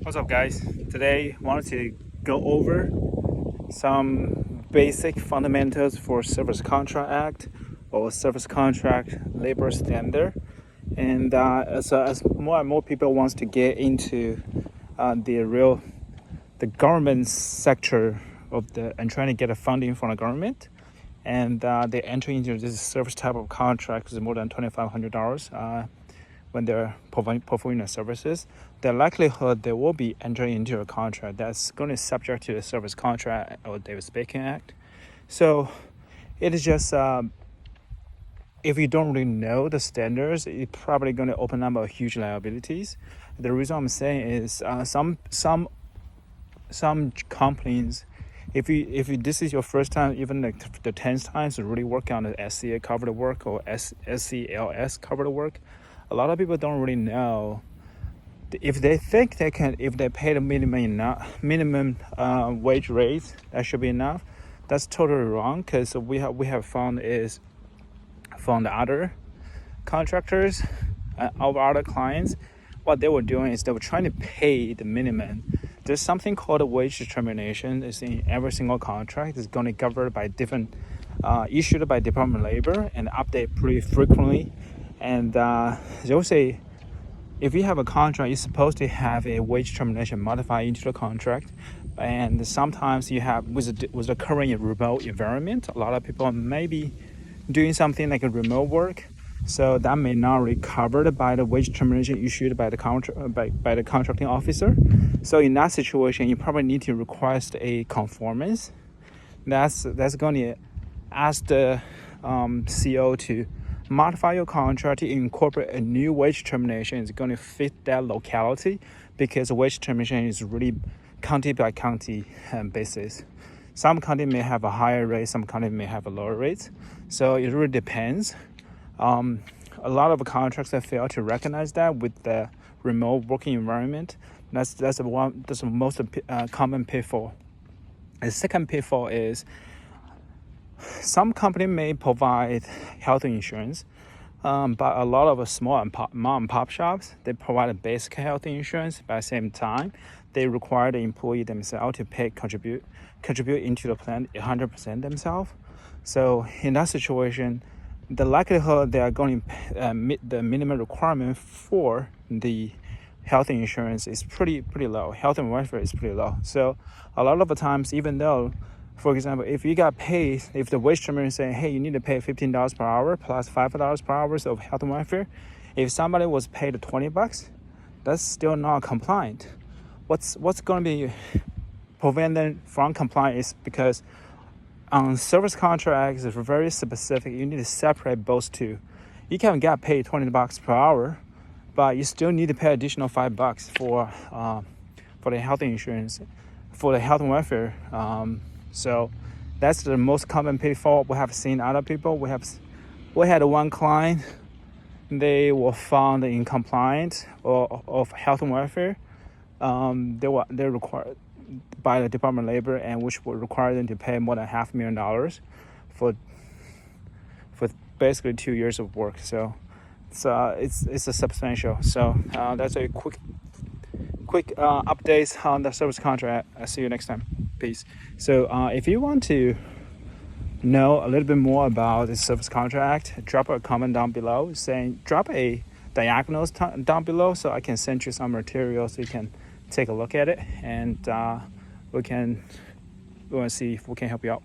What's up, guys? Today, I wanted to go over some basic fundamentals for Service Contract Act or Service Contract Labor Standard. And as more and more people wants to get into the government sector of and trying to get a funding from the government, and they enter into this service type of contract is more than $2,500. When they're performing the services, the likelihood they will be entering into a contract that's going to be subject to the Service Contract or Davis-Bacon Act. So it is just if you don't really know the standards, it's probably going to open up a huge liabilities. The reason I'm saying is some companies, if this is your first time, even the 10th time to really work on the SCA covered work or SCLS covered work, a lot of people don't really know if they think they can, if they pay the minimum wage rate, that should be enough. That's totally wrong, because we have found from the other contractors, our other clients, what they were doing is they were trying to pay the minimum. There's something called a wage determination. It's in every single contract. It's going to be covered by different, issued by Department of Labor and update pretty frequently. And they'll say, if you have a contract, you're supposed to have a wage determination modified into the contract. And sometimes you have, with the current remote environment, a lot of people may be doing something like a remote work. So that may not be covered by the wage determination issued by the by the contracting officer. So in that situation, you probably need to request a conformance. That's going to ask the CO to modify your contract to incorporate a new wage determination. It's going to fit that locality, because wage determination is really county by county basis. Some county may have a higher rate, some county may have a lower rate. So it really depends. A lot of contracts that fail to recognize that with the remote working environment. That's the most common pitfall. The second pitfall is some company may provide health insurance, but a lot of small mom and pop shops, they provide a basic health insurance. But at the same time, they require the employee themselves to contribute into the plan 100% themselves. So in that situation, the likelihood they are going to meet the minimum requirement for the health insurance is pretty low. Health and welfare is pretty low. So a lot of the times, even though, for example, if you got paid, if the wage determiner is saying, hey, you need to pay $15 per hour plus $5 per hour of health and welfare, if somebody was paid $20, that's still not compliant. What's going to be prevent them from compliance? Because on service contracts, it's very specific. You need to separate both two. You can get paid $20 per hour, but you still need to pay additional $5 for the health insurance, for the health and welfare. So that's the most common pitfall we have seen other people. We had one client, they were found incompliant of health and welfare. They required by the Department of Labor, and which would require them to pay more than $500,000 for basically 2 years of work. So it's a substantial. So that's a quick updates on the service contract. I'll see you next time. Peace. So if you want to know a little bit more about the service contract, drop a comment down below, drop a diagnosis down below, so I can send you some material so you can take a look at it, and we want to see if we can help you out.